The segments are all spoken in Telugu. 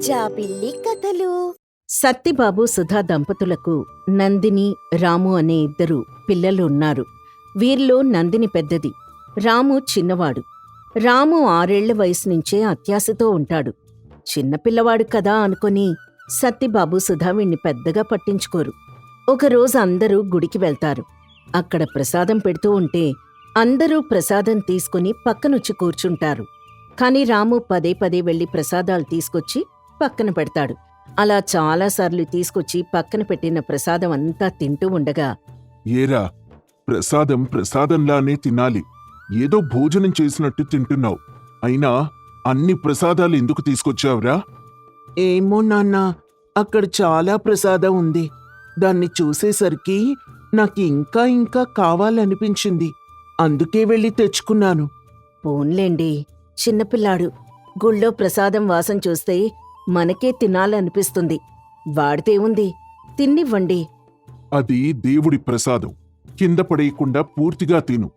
జాబిల్లి కథలు. సత్తిబాబు సుధా దంపతులకు నందిని, రాము అనే ఇద్దరు పిల్లలు ఉన్నారు. వీరిలో నందిని పెద్దది, రాము చిన్నవాడు. రాము 6 ఏళ్ల వయసు నుంచే అత్యాశతో ఉంటాడు. చిన్నపిల్లవాడు కదా అనుకుని సత్తిబాబు సుధా వీణ్ణి పెద్దగా పట్టించుకోరు. ఒకరోజు అందరూ గుడికి వెళ్తారు. అక్కడ ప్రసాదం పెడుతూ ఉంటే అందరూ ప్రసాదం తీసుకుని పక్కనొచ్చి కూర్చుంటారు. కాని రాము పదే పదే వెళ్లి ప్రసాదాలు తీసుకొచ్చి పక్కన పెడతాడు. అలా చాలాసార్లు తీసుకొచ్చి పక్కన పెట్టిన ప్రసాదం అంతా తింటూ ఉండగా, ఏరా, ప్రసాదం ప్రసాదంలానే తినాలి. ఏదో భోజనం చేసినట్టు తింటున్నావు. అయినా అన్ని ప్రసాదాలు ఎందుకు తీసుకొచ్చావురా? ఏమో నాన్నా, అక్కడ చాలా ప్రసాదం ఉంది. దాన్ని చూసేసరికి నాకు ఇంకా ఇంకా కావాలనిపించింది. అందుకే వెళ్ళి తెచ్చుకున్నాను. పోన్లేండి, చిన్నపిల్లాడు. గుళ్ళో ప్రసాదం వాసన చూస్తే మనకే తినాలనిపిస్తుంది. వాడితే ఉంది, తిన్నివ్వండి. అది దేవుడి ప్రసాదం. కింద పడేయకుండా పూర్తిగా తిను.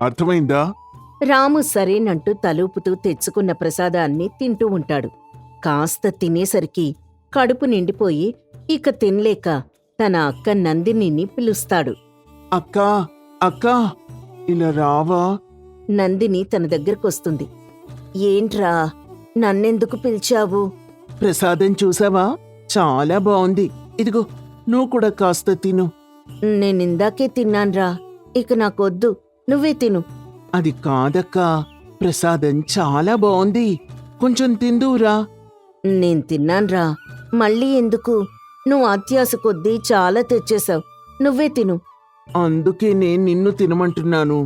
అర్థమైందా? రాము సరేనంటూ తలూపుతూ తెచ్చుకున్న ప్రసాదాన్ని తింటూ ఉంటాడు. కాస్త తినేసరికి కడుపు నిండిపోయి ఇక తినలేక తన అక్క నందినిని పిలుస్తాడు. అక్కా, అక్కా, ఇలా రావా? నందిని తన దగ్గరకొస్తుంది. ఏంట్రా, నన్నెందుకు పిలిచావు? ప్రసాదం చూసావా? చాలా బావుంది. ఇదిగో, నువ్వు కూడా కాస్త తిను. నేనిందాకే తిన్నాన్రా, ఇక నాకొద్దు, నువ్వే తిను. అది కాదక్కా, ప్రసాదం చాలా బావుంది. కొంచెం తిందువురా. నేను తిన్నాన్రా, మళ్ళీ ఎందుకు? నువ్వు అత్యాశ కొద్దీ చాలా తెచ్చేశావు, నువ్వే తిను. అందుకే నేను నిన్ను తినమంటున్నాను.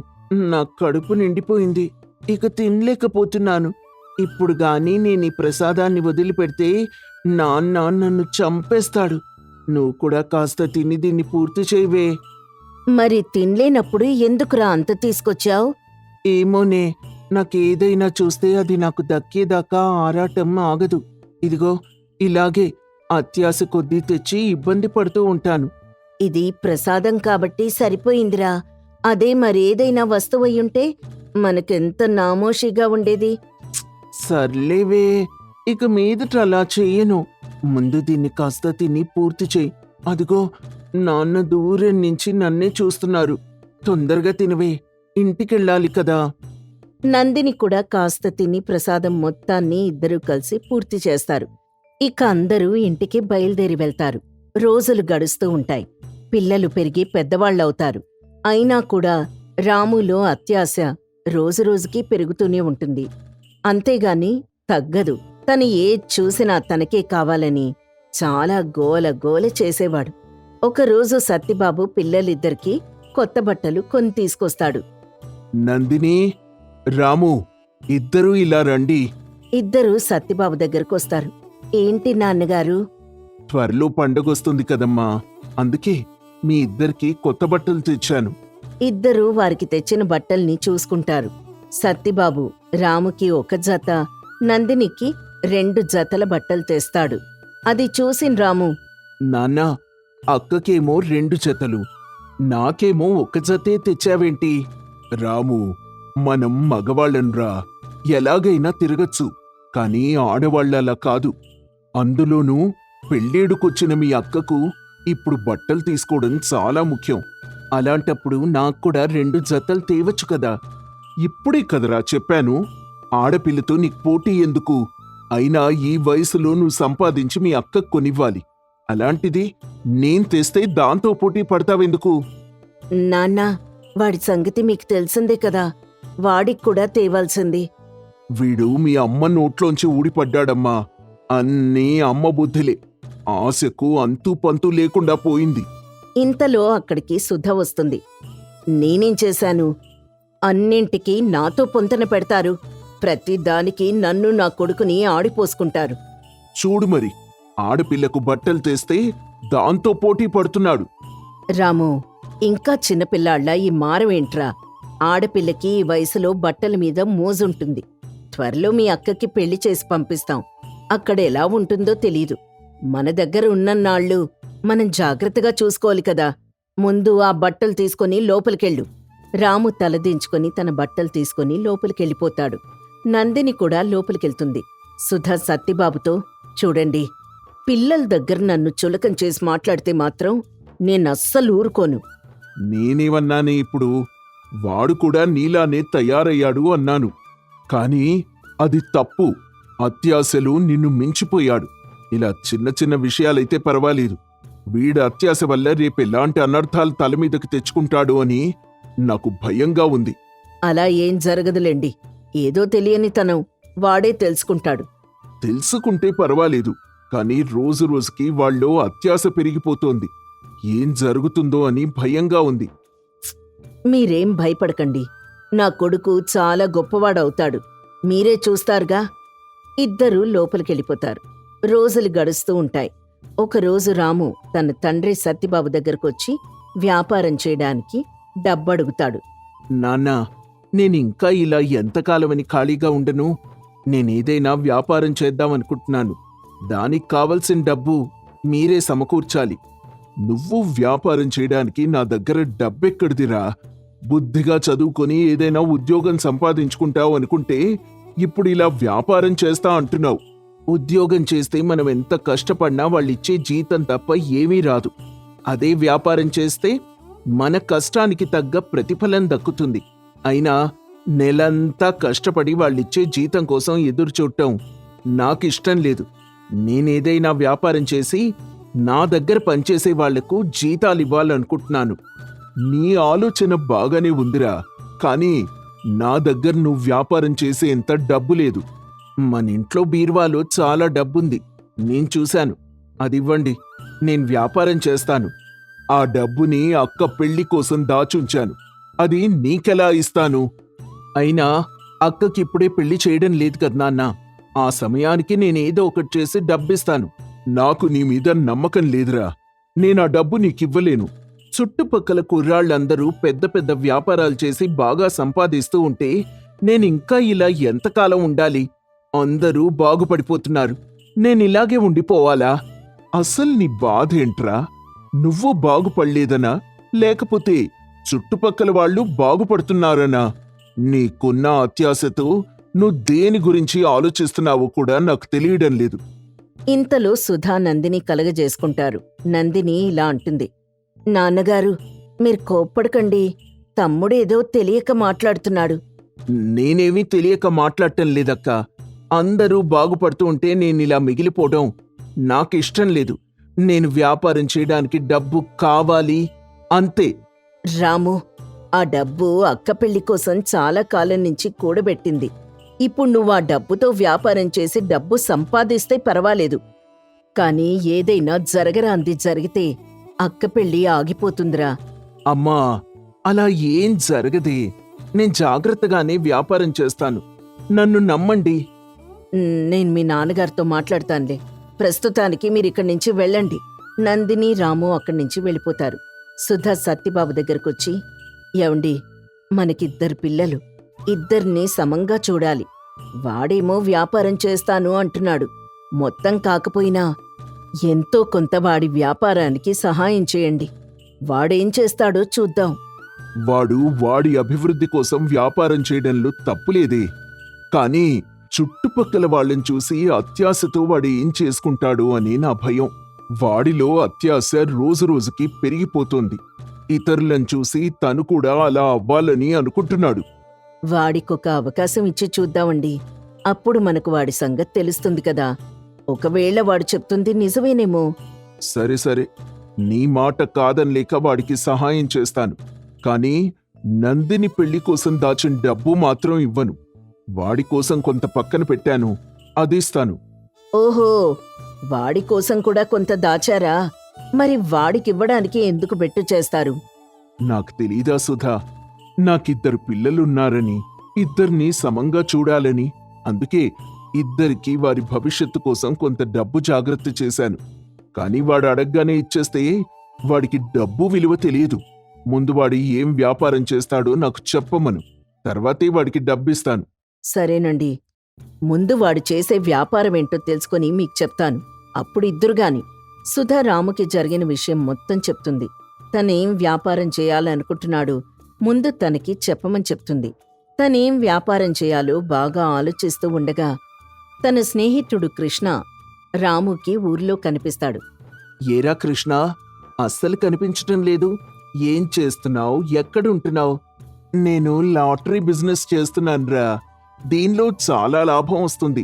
నా కడుపు నిండిపోయింది, ఇక తినలేకపోతున్నాను. ఇప్పుడు గాని నేను ఈ ప్రసాదాన్ని వదిలిపెడితే నాన్న నన్ను చంపేస్తాడు. నువ్వు కూడా కాస్త తిని దీన్ని పూర్తి చేయవే. మరి తినలేనప్పుడు ఎందుకురా అంత తీసుకొచ్చావు? ఏమోనే, నాకేదైనా చూస్తే అది నాకు దక్కేదాకా ఆరాటం ఆగదు. ఇదిగో, ఇలాగే అత్యాశ కొద్దీ తెచ్చి ఇబ్బంది పడుతూ ఉంటాను. ఇది ప్రసాదం కాబట్టి సరిపోయిందిరా. అదే మరేదైనా వస్తువయ్యుంటే మనకెంత నామోషిగా ఉండేది. సర్లేవే, ఇక మీదట అలా చెయ్యను. ముందు దీన్ని కాస్త తిని పూర్తి చెయ్యి. అదిగో, నాన్న దూరం నుంచి నన్నే చూస్తున్నారు. తొందరగా తినవే, ఇంటికెళ్ళాలి కదా. నందిని కూడా కాస్త తిని ప్రసాదం మొత్తాన్ని ఇద్దరూ కలిసి పూర్తి చేస్తారు. ఇక అందరూ ఇంటికి బయలుదేరి వెళ్తారు. రోజులు గడుస్తూ ఉంటాయి. పిల్లలు పెరిగి పెద్దవాళ్లవుతారు. అయినా కూడా రాములో అత్యాశ రోజురోజుకీ పెరుగుతూనే ఉంటుంది. అంతేగాని తగ్గదు. తను ఏది చూసినా తనకే కావాలని చాలా గోల గోల చేసేవాడు. ఒకరోజు సత్తిబాబు పిల్లలిద్దరికీ కొత్త బట్టలు కొని తీసుకొస్తాడు. నందిని, రాము, ఇద్దరూ ఇలా రండి. ఇద్దరూ సత్తిబాబు దగ్గరకొస్తారు. ఏంటి నాన్నగారు? త్వరలో పండగొస్తుంది కదమ్మా, అందుకే మీ ఇద్దరికి కొత్త బట్టలు తెచ్చాను. ఇద్దరూ వారికి తెచ్చిన బట్టల్ని చూసుకుంటారు. సత్తిబాబు రాముకి 1 జత, నందినికి 2 జతల బట్టలు తెస్తాడు. అది చూసిన రాము, నాన్నా, అక్కకేమో 2 జతలు, నాకేమో 1 జతే తెచ్చావేంటి? రాము, మనం మగవాళ్ళంరా, ఎలాగైనా తిరగచ్చు. కానీ ఆడవాళ్ళలా కాదు. అందులోనూ పెళ్ళేడుకొచ్చిన మీ అక్కకు ఇప్పుడు బట్టలు తీసుకోవడం చాలా ముఖ్యం. అలాంటప్పుడు నాకు కూడా 2 జతలు తేవచ్చు కదా. ఇప్పుడే కదరా చెప్పాను, ఆడపిల్లతో నీకు పోటీ ఎందుకు? అయినా ఈ వయసులో నువ్వు సంపాదించి మీ అక్కకు కొనివ్వాలి. అలాంటిది నేను తెస్తే దాంతో పోటీ పడతావెందుకు? నాన్నా, వాడి సంగతి మీకు తెలిసిందే కదా, వాడికి కూడా తేవాల్సింది. వీడు మీ అమ్మ నోట్లోంచి ఊడిపడ్డాడమ్మా. అన్నీ అమ్మ బుద్ధిలే. ఆశకు అంతూ పంతూ లేకుండా పోయింది. ఇంతలో అక్కడికి సుధ వస్తుంది. నేనేం చేశాను? అన్నింటికీ నాతో పొంతన పెడతారు. ప్రతిదానికి నన్ను నా కొడుకుని ఆడిపోసుకుంటారు. చూడు మరి, ఆడపిల్లకు బట్టలు తెస్తే దాంతో పోటీ పడుతున్నాడు. రాము, ఇంకా చిన్నపిల్లాళ్ళ ఈ మారవేంట్రా? ఆడపిల్లకి ఈ వయసులో బట్టల మీద మోజుంటుంది. త్వరలో మీ అక్కకి పెళ్లి చేసి పంపిస్తాం. అక్కడ ఎలా ఉంటుందో తెలీదు. మన దగ్గర ఉన్నన్నాళ్ళు మనం జాగ్రత్తగా చూసుకోవాలి కదా. ముందు ఆ బట్టలు తీసుకుని లోపలికెళ్ళు. రాము తలదించుకొని తన బట్టలు తీసుకుని లోపలికెళ్ళిపోతాడు. నందిని కూడా లోపలికెళ్తుంది. సుధ సత్తిబాబుతో, చూడండి, పిల్లల దగ్గర నన్ను చులకం చేసి మాట్లాడితే మాత్రం నేనస్సలు ఊరుకోను. నేనేమన్నానే ఇప్పుడు? వాడు కూడా నీలానే తయారయ్యాడు అన్నాను. కాని అది తప్పు. అత్యాశలు నిన్ను మించిపోయాడు. ఇలా చిన్న చిన్న విషయాలైతే పర్వాలేదు. వీడి అత్యాశ వల్ల రేపెలాంటి అనర్థాలు తలమీదకి తెచ్చుకుంటాడు అని నాకు భయంగా ఉంది. అలా ఏం జరగదులేండి. ఏదో తెలియనితనం వాడే తెలుసుకుంటాడు. తెలుసుకుంటే పర్వాలేదు, కానీ రోజు రోజుకి వాళ్ళలో అత్యాశ పెరిగిపోతోంది. ఏం జరుగుతుందో అని భయంగా ఉంది. మీరేం భయపడకండి. నా కొడుకు చాలా గొప్పవాడవుతాడు. మీరే చూస్తారుగా. ఇద్దరూ లోపలికెళ్ళిపోతారు. రోజులు గడుస్తూ ఉంటాయి. ఒకరోజు రాము తన తండ్రి సత్యబాబు దగ్గరకొచ్చి వ్యాపారం చేయడానికి డబ్బడుగుతాడు. నాన్నా, నేనింకా ఇలా ఎంతకాలమని ఖాళీగా ఉండను. నేనేదైనా వ్యాపారం చేద్దామనుకుంటున్నాను. దానికి కావలసిన డబ్బు మీరే సమకూర్చాలి. నువ్వు వ్యాపారం చేయడానికి నా దగ్గర డబ్బెక్కడిదిరా? బుద్ధిగా చదువుకొని ఏదైనా ఉద్యోగం సంపాదించుకుంటావు అనుకుంటే ఇప్పుడు ఇలా వ్యాపారం చేస్తా అంటున్నావు. ఉద్యోగం చేస్తే మనం ఎంత కష్టపడినా వాళ్ళిచ్చే జీతం తప్ప ఏమీ రాదు. అదే వ్యాపారం చేస్తే మన కష్టానికి తగ్గ ప్రతిఫలం దక్కుతుంది. అయినా నెలంతా కష్టపడి వాళ్ళిచ్చే జీతం కోసం ఎదురు చూడటం నాకిష్టం లేదు. నేనేదైనా వ్యాపారం చేసి నా దగ్గర పనిచేసే వాళ్లకు జీతాలివ్వాలనుకుంటున్నాను. నీ ఆలోచన బాగానే ఉందిరా, కానీ నా దగ్గర నువ్వు వ్యాపారం చేసేంత డబ్బు లేదు. మన ఇంట్లో బీరువాలో చాలా డబ్బుంది. నేను చూశాను. అదివ్వండి, నేను వ్యాపారం చేస్తాను. ఆ డబ్బుని అక్క పెళ్లి కోసం దాచుంచాను. అది నీకెలా ఇస్తాను? అయినా అక్కకిప్పుడే పెళ్లి చేయడం లేదు కదా నాన్న. ఆ సమయానికి నేనేదో ఒకటి చేసి డబ్బిస్తాను. నాకు నీ మీద నమ్మకం లేదురా. నేనా డబ్బు నీకివ్వలేను. చుట్టుపక్కల కుర్రాళ్ళందరూ పెద్ద పెద్ద వ్యాపారాలు చేసి బాగా సంపాదిస్తూ ఉంటే నేనింకా ఇలా ఎంతకాలం ఉండాలి? అందరూ బాగుపడిపోతున్నారు. నేనిలాగే ఉండిపోవాలా? అసలు నీ బాధేంట్రా? నువ్వు బాగుపడలేదనా, లేకపోతే చుట్టుపక్కల వాళ్ళు బాగుపడుతున్నారనా? నీకున్న అత్యాశతో నువ్వు దేని గురించి ఆలోచిస్తున్నావో కూడా నాకు తెలియడం లేదు. ఇంతలో సుధా నందిని కలగజేసుకుంటారు. నందిని ఇలా అంటుంది. నాన్నగారు, మీరు కోప్పడకండి. తమ్ముడేదో తెలియక మాట్లాడుతున్నాడు. నేనేమీ తెలియక మాట్లాడటం లేదక్కా. అందరూ బాగుపడుతూ ఉంటే నేనిలా మిగిలిపోవడం నాకిష్టం లేదు. నేను వ్యాపారం చేయడానికి డబ్బు కావాలి, అంతే. రాము, ఆ డబ్బు అక్క పెళ్లి కోసం చాలా కాలం నుంచి కూడబెట్టింది. ఇప్పుడు నువ్వు ఆ డబ్బుతో వ్యాపారం చేసి డబ్బు సంపాదిస్తే పర్వాలేదు. కానీ ఏదైనా జరగరాంది జరిగితే అక్క పెళ్లి ఆగిపోతుందిరా. అమ్మా, అలా ఏం జరగదే. నేను జాగ్రత్తగానే వ్యాపారం చేస్తాను. నన్ను నమ్మండి. నేను మీ నాన్నగారితో మాట్లాడతానులే. ప్రస్తుతానికి మీరిక్కడి నుంచి వెళ్ళండి. నందిని, రాము అక్కడి నుంచి వెళ్ళిపోతారు. సుధా సత్యబాబు దగ్గరకొచ్చి, ఏవండి, మనకిద్దరు పిల్లలు, ఇద్దరినీ సమంగా చూడాలి. వాడేమో వ్యాపారం చేస్తాను అంటున్నాడు. మొత్తం కాకపోయినా ఎంతో కొంత వాడి వ్యాపారానికి సహాయం చేయండి. వాడేం చేస్తాడో చూద్దాం. వాడి అభివృద్ధి కోసం వ్యాపారం చేయడంలో తప్పులేదే. కానీ చుట్టుపక్కల వాళ్ళని చూసి అత్యాశతో వాడు ఏం చేసుకుంటాడు అని నా భయం. వాడిలో అత్యాశ రోజురోజుకి పెరిగిపోతోంది. ఇతరులను చూసి తను కూడా అలా అవ్వాలని అనుకుంటున్నాడు. వాడికొక అవకాశం ఇచ్చి చూద్దామండి. అప్పుడు మనకు వాడి సంగతి తెలుస్తుంది కదా. ఒకవేళ వాడు చెప్తుంది నిజమేనేమో. సరే సరే, నీ మాట కాదనిలేక వాడికి సహాయం చేస్తాను. కానీ నందిని పెళ్లి కోసం దాచిన డబ్బు మాత్రం ఇవ్వను. వాడి కోసం కొంత పక్కన పెట్టాను, అదిస్తాను. ఓహో, వాడి కోసం కూడా కొంత దాచారా? మరి వాడికివ్వడానికి ఎందుకు బెట్టు చేస్తారు? నాకు తెలీదా సుధా? నాకిద్దరు పిల్లలున్నారని, ఇద్దరినీ సమంగా చూడాలని. అందుకే ఇద్దరికీ వారి భవిష్యత్తు కోసం కొంత డబ్బు జాగ్రత్త చేశాను. కానీ వాడు అడగ్గానే ఇచ్చేస్తే వాడికి డబ్బు విలువ తెలియదు. ముందు వాడు ఏం వ్యాపారం చేస్తాడో నాకు చెప్పమను, తర్వాతే వాడికి డబ్బిస్తాను. సరేనండి, ముందు వాడు చేసే వ్యాపారమేంటో తెలుసుకొని మీకు చెప్తాను. అప్పుడు ఇద్దరుగాని. సుధా రాముకి జరిగిన విషయం మొత్తం చెప్తుంది. తనేం వ్యాపారం చేయాలనుకుంటున్నాడు ముందు తనకి చెప్పమని చెప్తుంది. తనేం వ్యాపారం చేయాలో బాగా ఆలోచిస్తూ ఉండగా తన స్నేహితుడు కృష్ణ రాముకి ఊర్లో కనిపిస్తాడు. ఏరా కృష్ణ, అస్సలు కనిపించటం లేదు. ఏం చేస్తున్నావు? ఎక్కడుంటున్నావు? నేను లాటరీ బిజినెస్ చేస్తున్నానురా. దీనిలో చాలా లాభం వస్తుంది.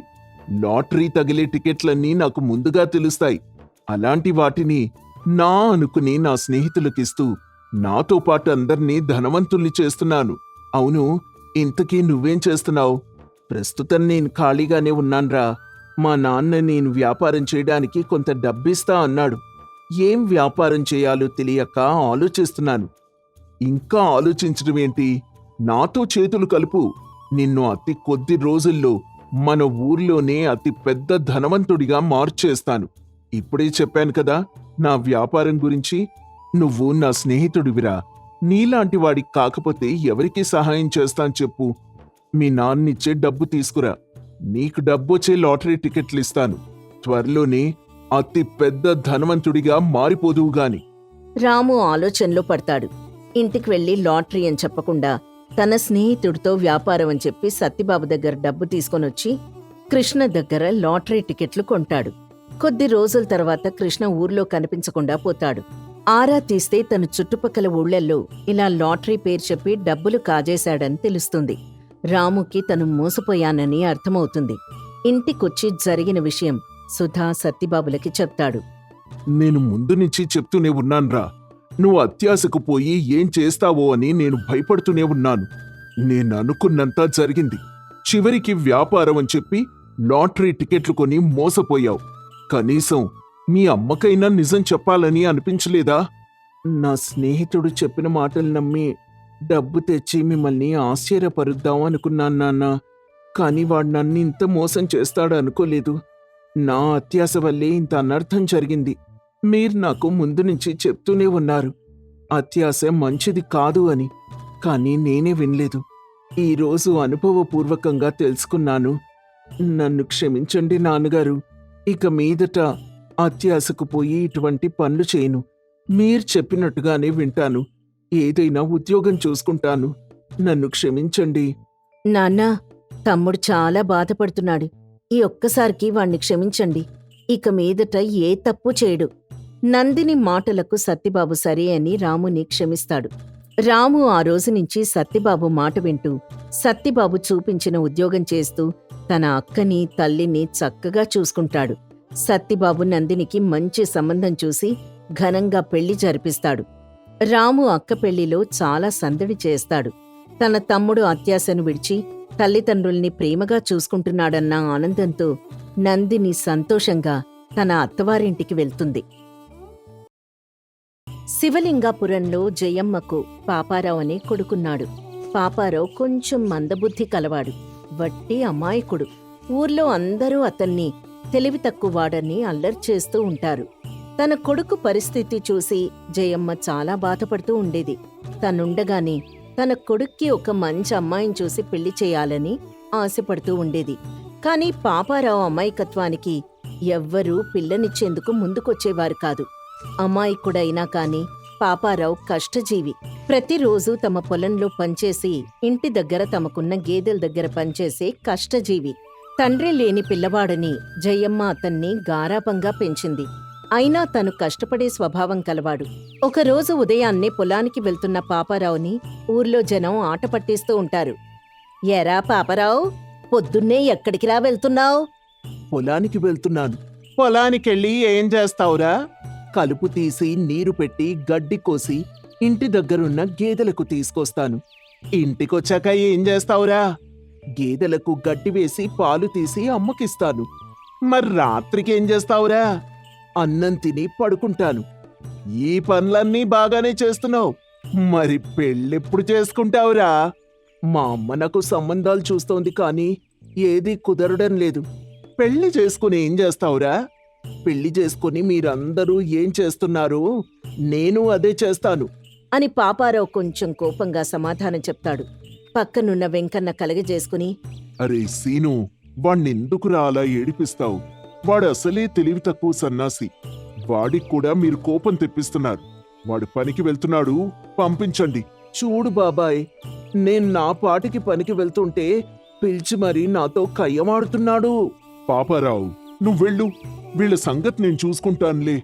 లాటరీ తగిలే టికెట్లన్నీ నాకు ముందుగా తెలుస్తాయి. అలాంటి వాటిని నా అనుకుని నా స్నేహితులకిస్తూ నాతో పాటు అందర్నీ ధనవంతుల్ని చేస్తున్నాను. అవును, ఇంతకీ నువ్వేం చేస్తున్నావు? ప్రస్తుతం నేను ఖాళీగానే ఉన్నాన్రా. మా నాన్న నేను వ్యాపారం చేయడానికి కొంత డబ్బిస్తా అన్నాడు. ఏం వ్యాపారం చేయాలో తెలియక ఆలోచిస్తున్నాను. ఇంకా ఆలోచించడం ఏంటి? నాతో చేతులు కలుపు. నిన్ను అతి కొద్ది రోజుల్లో మన ఊర్లోనే అతి పెద్ద ధనవంతుడిగా మార్చేస్తాను. ఇప్పుడే చెప్పాను కదా నా వ్యాపారం గురించి. నువ్వు నా స్నేహితుడివిరా. నీలాంటి వాడికి కాకపోతే ఎవరికి సహాయం చేస్తాను చెప్పు? మీ నాన్నిచ్చే డబ్బు తీసుకురా. నీకు డబ్బొచ్చే లాటరీ టికెట్లు ఇస్తాను. త్వరలోనే అతి పెద్ద ధనవంతుడిగా మారిపోదువుగాని. రాము ఆలోచనలో పడతాడు. ఇంటికి వెళ్లి లాటరీ అని చెప్పకుండా తన స్నేహితుడితో వ్యాపారం అని చెప్పి సత్తిబాబు దగ్గర డబ్బు తీసుకొనొచ్చి కృష్ణ దగ్గర లాటరీ టికెట్లు కొంటాడు. కొద్ది రోజుల తర్వాత కృష్ణ ఊర్లో కనిపించకుండా పోతాడు. ఆరా తీస్తే తను చుట్టుపక్కల ఊళ్ళల్లో ఇలా లాటరీ పేరు చెప్పి డబ్బులు కాజేశాడని తెలుస్తుంది. రాముకి తను మోసపోయానని అర్థమవుతుంది. ఇంటికొచ్చి జరిగిన విషయం సుధా సత్తిబాబులకి చెప్తాడు. నేను ముందు నుంచి చెప్తూనే ఉన్నాన్రా, నువ్వు అత్యాశకు పోయి ఏం చేస్తావో అని నేను భయపడుతూనే ఉన్నాను. నేననుకున్నంతా జరిగింది. చివరికి వ్యాపారం అని చెప్పి లాటరీ టికెట్లు కొని మోసపోయావు. కనీసం మీ అమ్మకైనా నిజం చెప్పాలని అనిపించలేదా? నా స్నేహితుడు చెప్పిన మాటలు నమ్మి డబ్బు తెచ్చి మిమ్మల్ని ఆశ్చర్యపరుద్దాం అనుకున్నాను నాన్న. కాని వాడు నన్ను ఇంత మోసం చేస్తాడు అనుకోలేదు. నా అత్యాశ వల్లే ఇంత అనర్థం జరిగింది. మీరు నాకు ముందు నుంచి చెప్తూనే ఉన్నారు అత్యాశ మంచిది కాదు అని. కానీ నేనే వినలేదు. ఈరోజు అనుభవపూర్వకంగా తెలుసుకున్నాను. నన్ను క్షమించండి నాన్నగారు. ఇక మీదట అత్యాశకు పోయి ఇటువంటి పనులు చేయను. మీరు చెప్పినట్టుగానే వింటాను. ఏదైనా ఉద్యోగం చూసుకుంటాను. నన్ను క్షమించండి. నాన్నా, తమ్ముడు చాలా బాధపడుతున్నాడు. ఈ ఒక్కసారికి వాణ్ణి క్షమించండి. ఇక మీదట ఏ తప్పు చేయడు. నందిని మాటలకు సత్తిబాబు సరే అని రాముని క్షమిస్తాడు. రాము ఆ రోజు నుంచి సత్తిబాబు మాట వింటూ సత్తిబాబు చూపించిన ఉద్యోగం చేస్తూ తన అక్కని తల్లిని చక్కగా చూసుకుంటాడు. సత్తిబాబు నందినికి మంచి సంబంధం చూసి ఘనంగా పెళ్లి జరిపిస్తాడు. రాము అక్క పెళ్లిలో చాలా సందడి చేస్తాడు. తన తమ్ముడు అత్యాశను విడిచి తల్లిదండ్రుల్ని ప్రేమగా చూసుకుంటున్నాడన్న ఆనందంతో నందిని సంతోషంగా తన అత్తవారింటికి వెళ్తుంది. శివలింగాపురంలో జయమ్మకు పాపారావు అనే కొడుకున్నాడు. పాపారావు కొంచెం మందబుద్ధి కలవాడు. వట్టి అమాయకుడు. ఊర్లో అందరూ అతన్ని తెలివి తక్కువవాడని అల్లరి చేస్తూ ఉంటారు. తన కొడుకు పరిస్థితి చూసి జయమ్మ చాలా బాధపడుతూ ఉండేది. తనుండగానే తన కొడుక్కి ఒక మంచి అమ్మాయిని చూసి పెళ్లి చేయాలని ఆశపడుతూ ఉండేది. కాని పాపారావు అమాయకత్వానికి ఎవ్వరూ పిల్లనిచ్చేందుకు ముందుకొచ్చేవారు కాదు. అమాయకుడైనా కాని పాపారావు కష్టజీవి. ప్రతిరోజు తమ పొలంలో పనిచేసి ఇంటి దగ్గర తమకున్న గేదెల దగ్గర పనిచేసే కష్టజీవి. తండ్రి లేని పిల్లవాడని జయమ్మ అతన్ని గారాబంగా పెంచింది. అయినా తను కష్టపడే స్వభావం కలవాడు. ఒకరోజు ఉదయాన్నే పొలానికి వెళ్తున్న పాపారావుని ఊర్లో జనం ఆట పట్టిస్తూ ఉంటారు. ఎరా పాపారావు, పొద్దున్నే ఎక్కడికిరా వెళ్తున్నావు? పొలానికి వెళ్తున్నాను. పొలానికెళ్ళి ఏం చేస్తావురా? కలుపు తీసి నీరు పెట్టి గడ్డి కోసి ఇంటి దగ్గరున్న గేదెలకు తీసుకొస్తాను. ఇంటికొచ్చాక ఏం చేస్తావురా? గేదెలకు గడ్డి వేసి పాలు తీసి అమ్మకిస్తాను. మరి రాత్రికి ఏం చేస్తావురా? అన్నం తిని పడుకుంటాను. ఈ పనులన్నీ బాగానే చేస్తున్నావు. మరి పెళ్ళెప్పుడు చేసుకుంటావురా? మా అమ్మ నాకు సంబంధాలు చూస్తోంది కానీ ఏదీ కుదరడం లేదు. పెళ్లి చేసుకుని ఏం చేస్తావురా? పెళ్లి చేసుకుని మీరందరూ ఏం చేస్తున్నారు, నేను అదే చేస్తాను అని పాపారావు కొంచెం కోపంగా సమాధానం చెప్తాడు. పక్కనున్న వెంకన్న కలగజేసుకుని, అరే సీను, వాణ్ణెందుకురా అలా ఏడిపిస్తావు? వాడు అసలే తెలివి తక్కువ సన్నాసి. వాడికి కూడా మీరు కోపం తెప్పిస్తున్నారు. వాడు పనికి వెళ్తున్నాడు, పంపించండి. చూడు బాబాయ్, నేను నా పాటికి పనికి వెళ్తుంటే పిలిచి మరీ నాతో కయ్యమాడుతున్నాడు. పాపారావు, నువ్వెళ్ళు, వీళ్ళ సంగతి నేను చూసుకుంటానులే.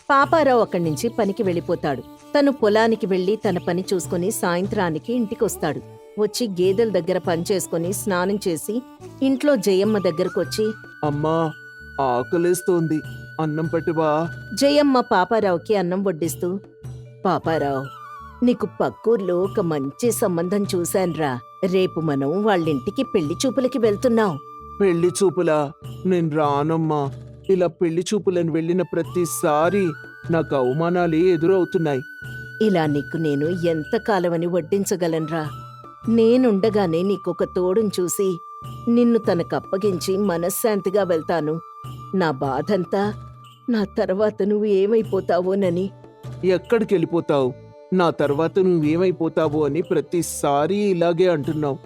పాపారావు అక్కడి నుంచి పనికి వెళ్ళిపోతాడు. తను పొలానికి వెళ్లి తన పని చూసుకుని సాయంత్రానికి ఇంటికొస్తాడు. వచ్చి గేదెల దగ్గర పనిచేసుకుని స్నానం చేసి ఇంట్లో జయమ్మ దగ్గరకొచ్చి, అమ్మా, ఆకలేస్తోంది, అన్నం పెట్టవా? జయమ్మ పాపారావుకి అన్నం వడ్డిస్తూ, పాపారావు, నీకు పక్కూర్లో ఒక మంచి సంబంధం చూశాన్రా. రేపు మనం వాళ్ళింటికి పెళ్లి చూపులకి వెళ్తున్నాం. పెళ్లి చూపులా? నేను రానమ్మా. ఇలా పెళ్లి చూపులను వెళ్ళిన ప్రతిసారి నాకు అవమానాలే ఎదురవుతున్నాయి. ఇలా నీకు నేను ఎంతకాలమని వడ్డించగలన్రా? నేనుండగానే నీకొక తోడును చూసి నిన్ను తనకప్పగించి మనశ్శాంతిగా వెళ్తాను. నా బాధంతా నా తర్వాత నువ్వు ఏమైపోతావోనని. ఎక్కడికెళ్ళిపోతావు? నా తర్వాత నువ్వేమైపోతావు అని ప్రతిసారి ఇలాగే అంటున్నావు.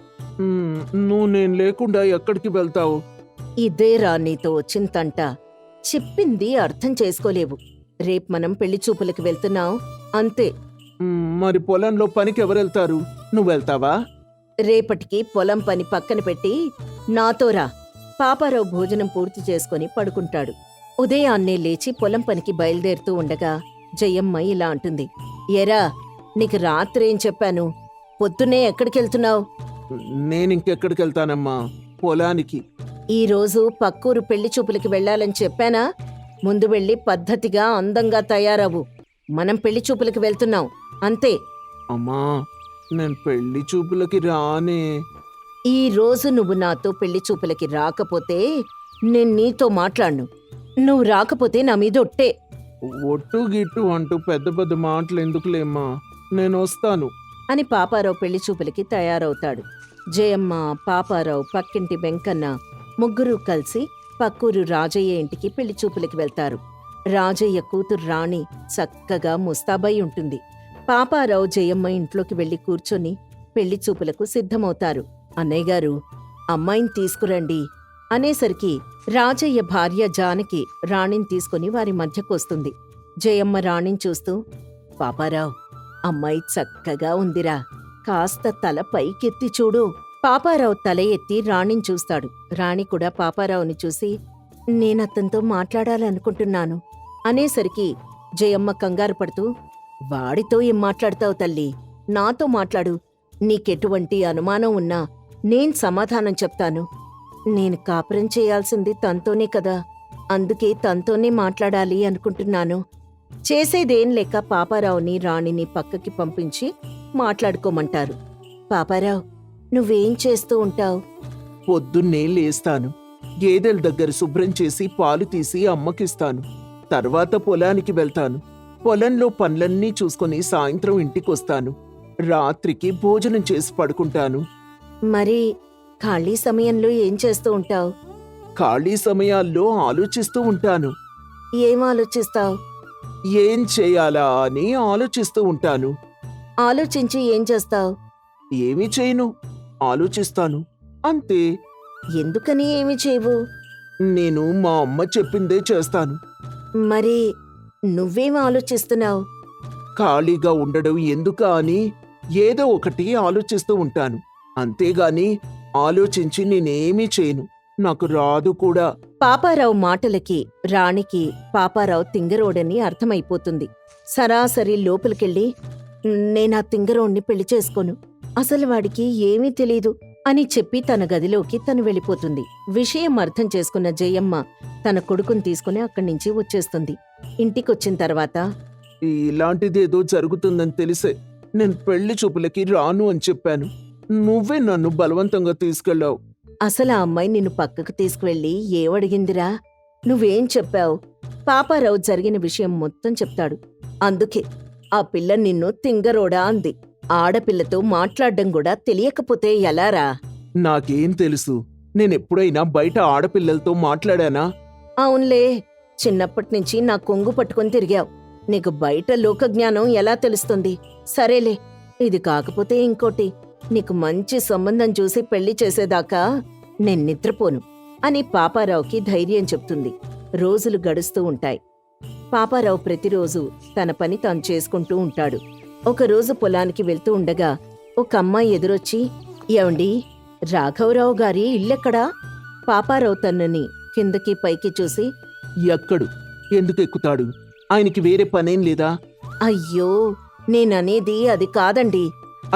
నువ్వు నేను లేకుండా ఎక్కడికి వెళ్తావు? ఇదేరా నీతో వచ్చిందంట. చెప్పింది అర్థం చేసుకోలేవు. రేపు మనం పెళ్లి చూపులకి వెళ్తున్నాం, అంతే. మరి పొలంలో పనికి ఎవరెళ్తారు? నువ్వెళ్తావా? రేపటికి పొలం పని పక్కన పెట్టి నాతోరా. పాపారావు భోజనం పూర్తి చేసుకుని పడుకుంటాడు. ఉదయాన్నే లేచి పొలం పనికి బయలుదేరుతూ ఉండగా జయమ్మ ఇలా అంటుంది, ఎరా, నీకు రాత్రేం చెప్పాను? పొద్దున్నే ఎక్కడికెళ్తున్నావు? నేనింకెక్కడికెళ్తానమ్మా, పొలానికి. ఈరోజు పక్కూరు పెళ్లి చూపులకి వెళ్లాలని చెప్పానా? ముందు వెళ్ళి పద్ధతిగా అందంగా తయారవు. మనం పెళ్లి చూపులకి వెళ్తున్నాం, అంతే. అమ్మా, నేను పెళ్లి చూపులకి రానే. ఈ రోజు నువ్వు నాతో పెళ్లి చూపులకి రాకపోతే నేను నీతో మాట్లాడను. నువ్వు రాకపోతే నా మీద ఒట్టే. ఒట్టు గిట్టు అంటూ పెద్ద పెద్ద మాటలు ఎందుకులేమ్మా, నేను వస్తాను అని పాపారావు పెళ్లి చూపులకి తయారవుతాడు. జయమ్మ, పాపారావు, పక్కింటి వెంకన్న ముగ్గురూ కలిసి పక్కూరు రాజయ్య ఇంటికి పెళ్లి చూపులకి వెళ్తారు. రాజయ్య కూతురు రాణి చక్కగా ముస్తాబై ఉంటుంది. పాపారావు జయమ్మ ఇంట్లోకి వెళ్లి కూర్చొని పెళ్లి చూపులకు సిద్ధమవుతారు. అన్నయ్య గారు, అమ్మాయిని తీసుకురండి అనేసరికి రాజయ్య భార్య జానకి రాణిని తీసుకుని వారి మధ్యకొస్తుంది. జయమ్మ రాణిని చూస్తూ, పాపారావు, అమ్మాయి చక్కగా ఉందిరా, కాస్త తల పైకెత్తి చూడు. పాపారావు తల ఎత్తి రాణిని చూస్తాడు. రాణి కూడా పాపారావుని చూసి, నేనతనితో మాట్లాడాలనుకుంటున్నాను అనేసరికి జయమ్మ కంగారు పడుతూ, వాడితో ఏం మాట్లాడతావు తల్లి? నాతో మాట్లాడు. నీకెటువంటి అనుమానం ఉన్నా నేను సమాధానం చెప్తాను. నేను కాపురం చేయాల్సింది తనతోనే కదా, అందుకే తనతోనే మాట్లాడాలి అనుకుంటున్నాను. చేసేదేం లేక పాపారావుని రాణిని పక్కకి పంపించి మాట్లాడుకోమంటారు. పాపారావు, నువ్వేం చేస్తూ ఉంటావు? పొద్దున్నే లేస్తాను, గేదెల దగ్గర శుభ్రం చేసి పాలు తీసి అమ్మకిస్తాను. తర్వాత పొలానికి వెళ్తాను. పొలంలో పనులన్నీ చూసుకుని సాయంత్రం ఇంటికొస్తాను. రాత్రికి భోజనం చేసి పడుకుంటాను. మరి ఖాళీ సమయంలో ఏం చేస్తూ ఉంటావు? ఖాళీ సమయాల్లో ఆలోచిస్తూ ఉంటాను. ఏం ఆలోచిస్తావు? ఏం చేయాలా అని ఆలోచిస్తూ ఉంటాను. ఆలోచించి ఏం చేస్తావు? ఏమీ చేయను, ఆలోచిస్తాను, అంతే. ఎందుకని ఏమి చేయవు? నేను మా అమ్మ చెప్పిందే చేస్తాను. మరి నువ్వేం ఆలోచిస్తున్నావు? ఖాళీగా ఉండడం ఎందుకా అని ఏదో ఒకటి ఆలోచిస్తూ ఉంటాను. అంతేగాని ఆలోచించి నేనేమీ చేయను, నాకు రాదు కూడా. పాపారావు మాటలకి రాణికి పాపారావు తింగరోడని అర్థమైపోతుంది. సరాసరి లోపలికెళ్ళి, నేనా తింగరోడ్ని పెళ్లి చేసుకోను, అసలు వాడికి ఏమీ తెలీదు అని చెప్పి తన గదిలోకి తను వెళ్ళిపోతుంది. విషయం అర్థం చేసుకున్న జయమ్మ తన కొడుకుని తీసుకుని అక్కడి నుంచి వచ్చేస్తుంది. ఇంటికొచ్చిన తర్వాత, ఇలాంటిదేదో జరుగుతుందని తెలిసే నేను పెళ్లి చూపులకి రాను అని చెప్పాను. నువ్వే నన్ను బలవంతంగా తీసుకెళ్ళావు. అసలు ఆ అమ్మాయి నిన్ను పక్కకు తీసుకువెళ్ళి ఏమడిగిందిరా? నువ్వేం చెప్పావు? పాపారావు జరిగిన విషయం మొత్తం చెప్తాడు. అందుకే ఆ పిల్ల నిన్ను తింగరోడా అంది. ఆడపిల్లతో మాట్లాడడం కూడా తెలియకపోతే ఎలారా? నాకేం తెలుసు? నేనెప్పుడైనా బయట ఆడపిల్లలతో మాట్లాడానా? అవునులే, చిన్నప్పటినుంచి నా కొంగు పట్టుకొని తిరిగావు. నీకు బయట లోకజ్ఞానం ఎలా తెలుస్తుంది? సరేలే, ఇది కాకపోతే ఇంకోటి, నీకు మంచి సంబంధం చూసి పెళ్లి చేసేదాకా నేను నిద్రపోను అని పాపారావుకి ధైర్యం చెప్తుంది. రోజులు గడుస్తూ ఉంటాయి. పాపారావు ప్రతిరోజు తన పని తాను చేసుకుంటూ ఉంటాడు. ఒకరోజు పొలానికి వెళ్తూ ఉండగా ఒక అమ్మాయి ఎదురొచ్చి, ఏవండి, రాఘవరావు గారి ఇల్లెక్కడా? పాపారావు తనని కిందకి పైకి చూసి, ఎక్కడు, ఎందుకెక్కుతాడు? ఆయనకి వేరే పనేం లేదా? అయ్యో, నేననేది అది కాదండి.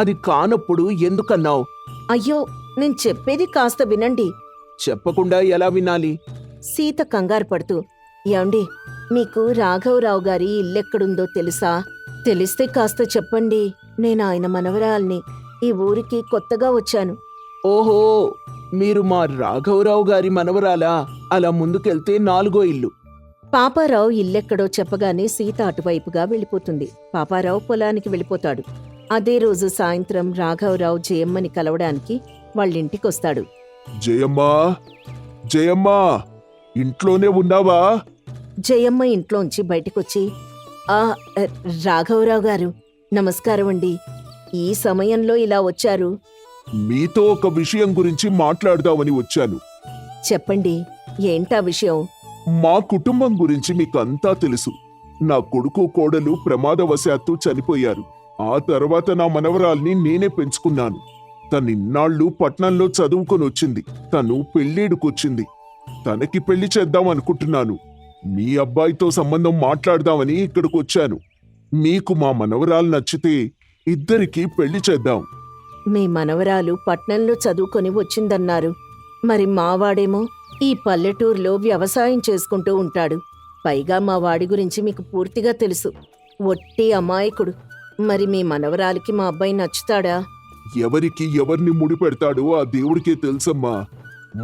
అది కానప్పుడు ఎందుకన్నావు? అయ్యో, నేను చెప్పేది కాస్త వినండి. చెప్పకుండా ఎలా వినాలి? సీత కంగారు పడుతూ, ఏమండి, మీకు రాఘవరావు గారి ఇల్లెక్కడుందో తెలుసా? తెలిస్తే కాస్త చెప్పండి. నేను ఆయన మనవరాల్ని. ఈ ఊరికి కొత్తగా వచ్చాను. ఓహో, మీరు మా రాఘవరావు గారి మనవరాలా? అలా ముందుకెళ్తే 4వ ఇల్లు. పాపారావు ఇల్లెక్కడో చెప్పగానే సీత అటువైపుగా వెళ్ళిపోతుంది. పాపారావు పొలానికి వెళ్ళిపోతాడు. అదే రోజు సాయంత్రం రాఘవరావు జయమ్మని కలవడానికి వాళ్ళింటికొస్తాడు. జయమ్మా, జయమ్మా, ఇంట్లోనే ఉన్నావా? జయమ్మ ఇంట్లోంచి బయటికొచ్చి, ఆ రాఘవరావు గారు, నమస్కారం అండి. ఈ సమయంలో ఇలా వచ్చారు? మీతో ఒక విషయం గురించి మాట్లాడదామని వచ్చాను. చెప్పండి, ఏంటా విషయం? మా కుటుంబం గురించి మీకంతా తెలుసు. నా కొడుకు కోడలు ప్రమాదవశాత్తు చనిపోయారు. ఆ తర్వాత నా మనవరాల్ని నేనే పెంచుకున్నాను. తనిన్నాళ్ళు పట్నంలో చదువుకొని వచ్చింది. తను పెళ్ళేడుకొచ్చింది. తనకి పెళ్లి చేద్దాం అనుకుంటున్నాను. మీ అబ్బాయితో సంబంధం మాట్లాడదామని ఇక్కడికొచ్చాను. మీకు మా మనవరాలు నచ్చితే ఇద్దరికీ పెళ్లి చేద్దాం. మీ మనవరాలు పట్నంలో చదువుకొని వచ్చిందన్నారు. మరి మావాడేమో ఈ పల్లెటూరులో వ్యవసాయం చేసుకుంటూ ఉంటాడు. పైగా మా వాడి గురించి మీకు పూర్తిగా తెలుసు. ఒట్టి అమాయకుడు. మరి మీ మనవరాలికి మా అబ్బాయి నచ్చుతాడా? ఎవరికి ఎవరిని ముడిపెడతాడో ఆ దేవుడికే తెలుసమ్మా.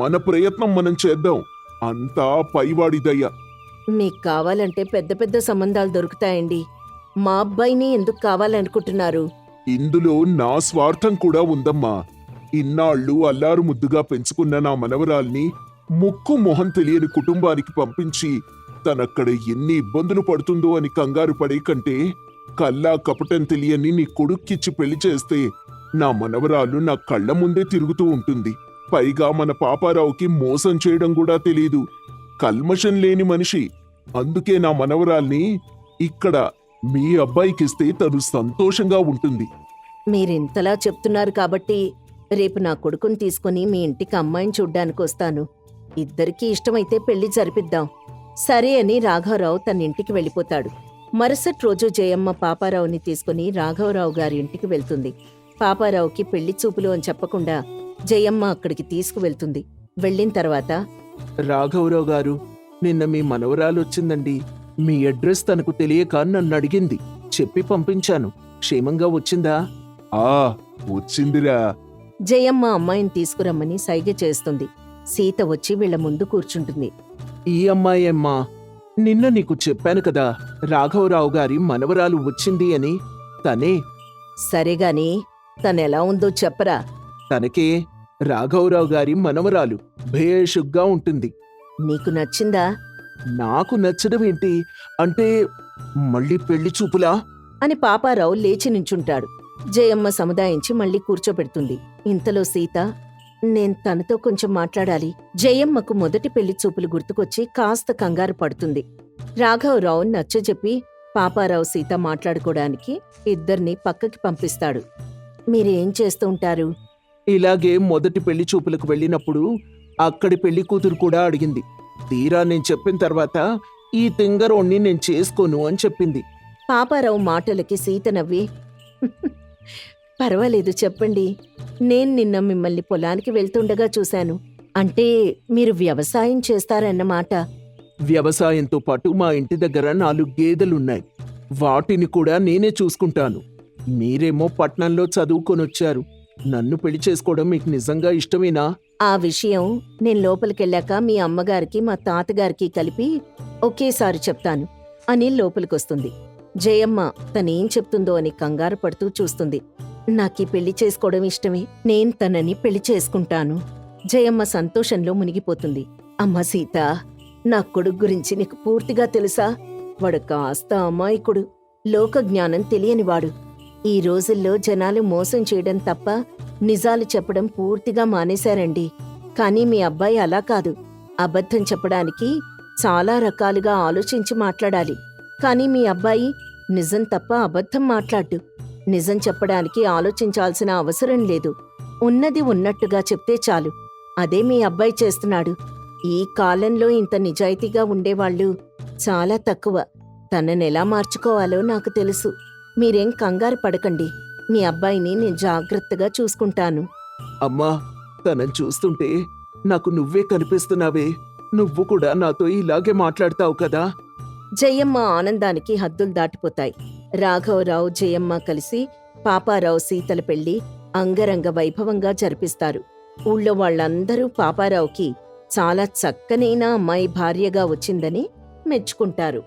మన ప్రయత్నం మనం చేద్దాం. అంతా పైవాడి దయ. మీకు కావాలంటే పెద్ద పెద్ద సంబంధాలు దొరుకుతాయండి. మా అబ్బాయిని ఎందుకు కావాలనుకుంటున్నారు? ఇందులో నా స్వార్థం కూడా ఉందమ్మా. ఇన్నాళ్ళు అల్లారు ముద్దుగా పెంచుకున్న నా మనవరాల్ని ముక్కు మొహం తెలియని కుటుంబానికి పంపించి తనక్కడ ఎన్ని ఇబ్బందులు పడుతుందో అని కంగారు పడే కంటే కల్లా కపటం తెలియని నీ కొడుక్కిచ్చి పెళ్లి చేస్తే నా మనవరాలు నా కళ్ళ ముందే తిరుగుతూ ఉంటుంది. పైగా మన పాపారావుకి మోసం చేయడం కూడా తెలీదు. కల్మషం లేని మనిషి. అందుకే నా మనవరాల్ని ఇక్కడ మీ అబ్బాయికిస్తే తను సంతోషంగా ఉంటుంది. మీరింతలా చెప్తున్నారు కాబట్టి రేపు నా కొడుకుని తీసుకుని మీ ఇంటికి అమ్మాయిని చూడ్డానికి వస్తాను. ఇద్దరికీ ఇష్టమైతే పెళ్లి జరిపిద్దాం. సరే అని రాఘవరావు తన ఇంటికి వెళ్ళిపోతాడు. మరుసటి రోజు జయమ్మ పాపారావుని తీసుకుని రాఘవరావు గారి ఇంటికి వెళ్తుంది. పాపారావుకి పెళ్లి చూపులు అని చెప్పకుండా జయమ్మ అక్కడికి తీసుకువెళ్తుంది. వెళ్ళిన తర్వాత, రాఘవరావు గారు, నిన్న మీ మనవరాలు వచ్చిందండి. మీ అడ్రస్ తనకు తెలియక నన్ను అడిగింది. చెప్పి పంపించాను. క్షేమంగా వచ్చిందా? ఆ వచ్చిందిరా. జయమ్మ అమ్మాయిని తీసుకురమ్మని సైగ చేస్తుంది. సీత వచ్చి వీళ్ల ముందు కూర్చుంటుంది. ఈ అమ్మాయమ్మా, నిన్న నీకు చెప్పాను కదా రాఘవరావు గారి మనవరాలు వచ్చింది అని. తనే. సరేగాని తనెలా ఉందో చెప్పరా? తనకే రాఘవరావు గారి మనవరాలు. భేషుగ్గా ఉంటుంది. నీకు నచ్చిందా? నాకు నచ్చడం ఏంటి? అంటే మళ్ళీ పెళ్లి చూపులా? అని పాపారావు లేచి నించుంటాడు. జయమ్మ సముదాయించి మళ్ళీ కూర్చోబెడుతుంది. ఇంతలో సీత, నేను తనతో కొంచెం మాట్లాడాలి. జయమ్మకు మొదటి పెళ్లి చూపులు గుర్తుకొచ్చి కాస్త కంగారు పడుతుంది. రాఘవరావు నచ్చజెప్పి పాపారావు సీత మాట్లాడుకోవడానికి ఇద్దరిని పక్కకి పంపిస్తాడు. మీరేం చేస్తూ ఉంటారు? ఇలాగే మొదటి పెళ్లి చూపులకు వెళ్ళినప్పుడు అక్కడి పెళ్లి కూతురు కూడా అడిగింది. తీరా నేను చెప్పిన తర్వాత ఈ తింగరోణ్ణి నేను చేసుకోను అని చెప్పింది. పాపారావు మాటలకి సీత నవ్వి, పర్వాలేదు చెప్పండి. నేను నిన్న మిమ్మల్ని పొలానికి వెళ్తుండగా చూశాను. అంటే మీరు వ్యవసాయం చేస్తారన్నమాట. వ్యవసాయంతో పాటు మా ఇంటి దగ్గర 4 గేదెలున్నాయి. వాటిని కూడా నేనే చూసుకుంటాను. మీరేమో పట్నంలో చదువుకొనొచ్చారు. నన్ను పెళ్లి చేసుకోవడం మీకు నిజంగా ఇష్టమేనా? ఆ విషయం నేను లోపలికెళ్ళాక మీ అమ్మగారికి మా తాతగారికి కలిపి ఒకేసారి చెప్తాను అని లోపలికొస్తుంది. జయమ్మ తనేం చెప్తుందో అని కంగారు పడుతూ చూస్తుంది. నాకీ పెళ్లి చేసుకోవడం ఇష్టమే. నేను తనని పెళ్లి చేసుకుంటాను. జయమ్మ సంతోషంలో మునిగిపోతుంది. అమ్మ సీత, నా కొడుకు గురించి నీకు పూర్తిగా తెలుసా? వాడు కాస్త అమాయకుడు, లోక జ్ఞానం తెలియనివాడు. ఈ రోజుల్లో జనాలు మోసం చేయడం తప్ప నిజాలు చెప్పడం పూర్తిగా మానేశారండి. కానీ మీ అబ్బాయి అలా కాదు. అబద్ధం చెప్పడానికి చాలా రకాలుగా ఆలోచించి మాట్లాడాలి. కానీ మీ అబ్బాయి నిజం తప్ప అబద్ధం మాట్లాడ్డు. నిజం చెప్పడానికి ఆలోచించాల్సిన అవసరం లేదు. ఉన్నది ఉన్నట్టుగా చెప్తే చాలు. అదే మీ అబ్బాయి చేస్తున్నాడు. ఈ కాలంలో ఇంత నిజాయితీగా ఉండేవాళ్ళు చాలా తక్కువ. తననెలా మార్చుకోవాలో నాకు తెలుసు. మీరేం కంగారు పడకండి. మీ అబ్బాయిని నేను జాగ్రత్తగా చూసుకుంటాను. అమ్మా, తనని చూస్తుంటే నాకు నువ్వే కనిపిస్తున్నావే. నువ్వు కూడా నాతో ఇలాగే మాట్లాడతావు కదా. జయమ్మ ఆనందానికి హద్దులు దాటిపోతాయి. రాఘవరావు, జయమ్మ కలిసి పాపారావు సీతల పెళ్లి అంగరంగ వైభవంగా జరిపిస్తారు. ఊళ్ళో వాళ్ళందరూ పాపారావుకి చాలా చక్కనైన అమ్మాయి భార్యగా వచ్చిందని మెచ్చుకుంటారు.